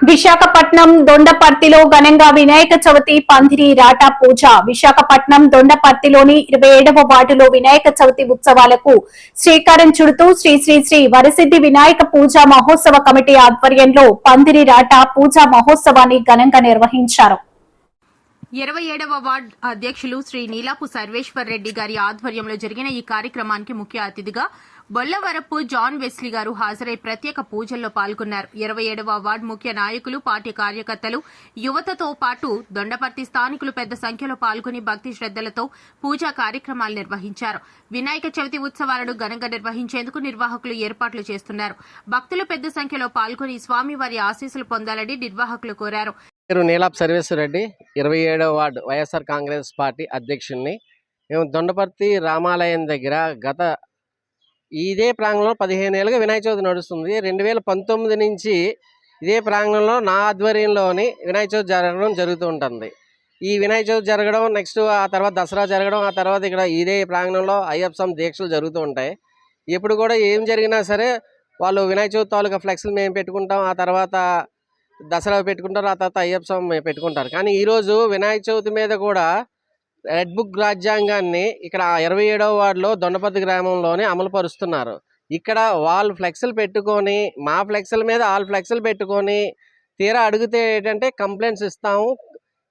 విశాఖపట్నం దొండపర్తిలో ఘనంగా వినాయక చవితి పందిరి రాటా పూజ. విశాఖపట్నం దొండపర్తిలోని 27వ వార్డులో వినాయక చవితి ఉత్సవాలకు శ్రీకారం చుడుతూ శ్రీ శ్రీ శ్రీ వరసిద్ధి వినాయక పూజా మహోత్సవ కమిటీ ఆధ్వర్యంలో పందిరి రాటా పూజా మహోత్సవాన్ని ఘనంగా నిర్వహించారు. 27వ వార్డు అధ్యక్షులు శ్రీ నీలాపు సర్వేశ్వర్ రెడ్డి గారి ఆధ్వర్యంలో జరిగిన ఈ కార్యక్రమానికి ముఖ్య అతిథిగా బొల్లవరపు జాన్ వెస్లీ గారు హాజరై ప్రత్యేక పూజల్లో పాల్గొన్నారు. 27వ వార్డు ముఖ్య నాయకులు, పార్టీ కార్యకర్తలు, యువతతో పాటు దొండపర్తి స్థానికులు పెద్ద సంఖ్యలో పాల్గొని భక్తి శ్రద్దలతో పూజా కార్యక్రమాలు నిర్వహించారు. వినాయక చవితి ఉత్సవాలను ఘనంగా నిర్వహించేందుకు నిర్వాహకులు ఏర్పాట్లు చేస్తున్నారు. భక్తులు పెద్ద సంఖ్యలో పాల్గొని స్వామివారి ఆశీస్సులు పొందాలని నిర్వాహకులు కోరారు. నీలాపు సర్వేశ్వర్ రెడ్డి, 27వ వార్డు వైఎస్ఆర్ కాంగ్రెస్ పార్టీ అధ్యక్షుడిని. మేము దొండపర్తి రామాలయం దగ్గర గత ఇదే ప్రాంగణంలో 15 ఏళ్ళుగా వినాయక చవితి నడుస్తుంది. 2019 నుంచి ఇదే ప్రాంగణంలో నా ఆధ్వర్యంలోని వినాయక చవితి జరగడం జరుగుతూ ఉంటుంది. ఈ వినాయక చవితి జరగడం, నెక్స్ట్ ఆ తర్వాత దసరా జరగడం, ఆ తర్వాత ఇక్కడ ఇదే ప్రాంగణంలో అయ్యప్ప స్వామి దీక్షలు జరుగుతూ ఉంటాయి. ఎప్పుడు కూడా ఏం జరిగినా సరే వాళ్ళు వినాయక చవితి తాలూకా ఫ్లెక్స్లు మేము పెట్టుకుంటాం, ఆ తర్వాత దసరా పెట్టుకుంటారు, ఆ తర్వాత అయ్యప్ప స్వామి పెట్టుకుంటారు. కానీ ఈరోజు వినాయక చవితి మీద కూడా రెడ్ బుక్ రాజ్యాంగాన్ని ఇక్కడ 27వ వార్డులో దొండపర్తి గ్రామంలోనే అమలు పరుస్తున్నారు. ఇక్కడ వాళ్ళు ఫ్లెక్స్లు పెట్టుకొని మా ఫ్లెక్స్ల మీద వాళ్ళ ఫ్లెక్స్లు పెట్టుకొని తీరా అడిగితే ఏంటంటే కంప్లైంట్స్ ఇస్తాము,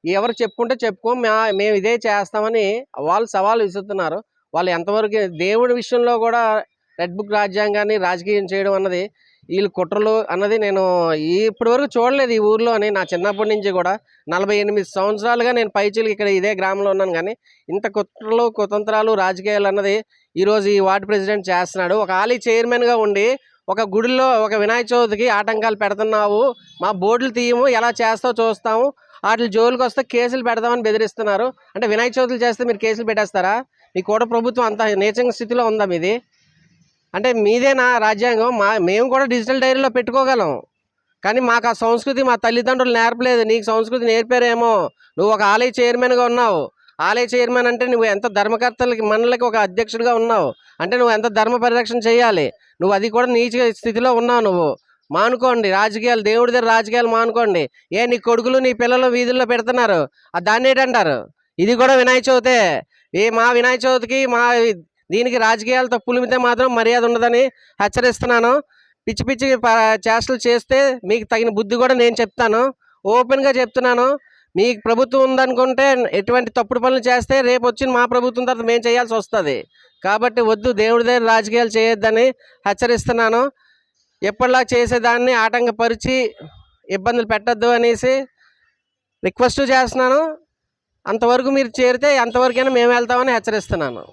ఎవరు చెప్పుకుంటే చెప్పుకో, మేము ఇదే చేస్తామని వాళ్ళు సవాలు విసురుతున్నారు. వాళ్ళు ఎంతవరకు దేవుడి విషయంలో కూడా రెడ్ బుక్ రాజ్యాంగాన్ని రాజకీయం చేయడం అన్నది వీళ్ళు కుట్రలు అన్నది నేను ఇప్పటి వరకు చూడలేదు ఈ ఊర్లోని. నా చిన్నప్పటి నుంచి కూడా 48 సంవత్సరాలుగా నేను పైచీలు ఇక్కడ ఇదే గ్రామంలో ఉన్నాను. కానీ ఇంత కుట్రలు, కుతంత్రాలు, రాజకీయాలు అన్నది ఈరోజు ఈ వార్డు ప్రెసిడెంట్ చేస్తున్నాడు. ఒక ఆలీ చైర్మన్గా ఉండి ఒక గుడిలో ఒక వినాయక చవితికి ఆటంకాలు పెడుతున్నావు, మా బోర్డులు తీయము, ఎలా చేస్తావు చూస్తాము, వాటి జోలికి వస్తే కేసులు పెడతామని బెదిరిస్తున్నారు. అంటే వినాయక చవితులు చేస్తే మీరు కేసులు పెట్టేస్తారా? మీ కూడా ప్రభుత్వం అంత నీచంగా స్థితిలో ఉందా మీది? అంటే మీదేనా రాజ్యాంగం? మేము కూడా డిజిటల్ డైరీలో పెట్టుకోగలం, కానీ మాకు ఆ సంస్కృతి మా తల్లిదండ్రులు నేర్పలేదు. నీకు సంస్కృతి నేర్పారేమో. నువ్వు ఒక ఆలయ చైర్మన్గా ఉన్నావు. ఆలయ చైర్మన్ అంటే నువ్వు ఎంత ధర్మకర్తలకి మండలికి ఒక అధ్యక్షుడిగా ఉన్నావు అంటే నువ్వు ఎంత ధర్మ పరిరక్షణ చేయాలి. నువ్వు అది కూడా నీచ స్థితిలో ఉన్నావు. నువ్వు మానుకోండి రాజకీయాలు, దేవుడి దగ్గర రాజకీయాలు మానుకోండి. నీ కొడుకులు నీ పిల్లలు వీధుల్లో పెడుతున్నారు, దాన్ని ఏంటంటారు? ఇది కూడా వినాయక చవితే. మా వినాయక చవితికి దీనికి రాజకీయాలు తప్పులిమితే మాత్రం మర్యాద ఉండదని హెచ్చరిస్తున్నాను. పిచ్చి పిచ్చి చేష్టలు చేస్తే మీకు తగిన బుద్ధి కూడా నేను చెప్తాను, ఓపెన్గా చెప్తున్నాను. మీకు ప్రభుత్వం ఉందనుకుంటే ఎటువంటి తప్పుడు పనులు చేస్తే రేపు వచ్చిన మా ప్రభుత్వం తర్వాత మేము చేయాల్సి వస్తుంది. కాబట్టి వద్దు, దేవుడి దగ్గర రాజకీయాలు చేయొద్దని హెచ్చరిస్తున్నాను. ఎప్పటిలా చేసేదాన్ని ఆటంకపరిచి ఇబ్బందులు పెట్టద్దు అనేసి రిక్వెస్ట్ చేస్తున్నాను. అంతవరకు మీరు చేరితే అంతవరకైనా మేము వెళ్తామని హెచ్చరిస్తున్నాను.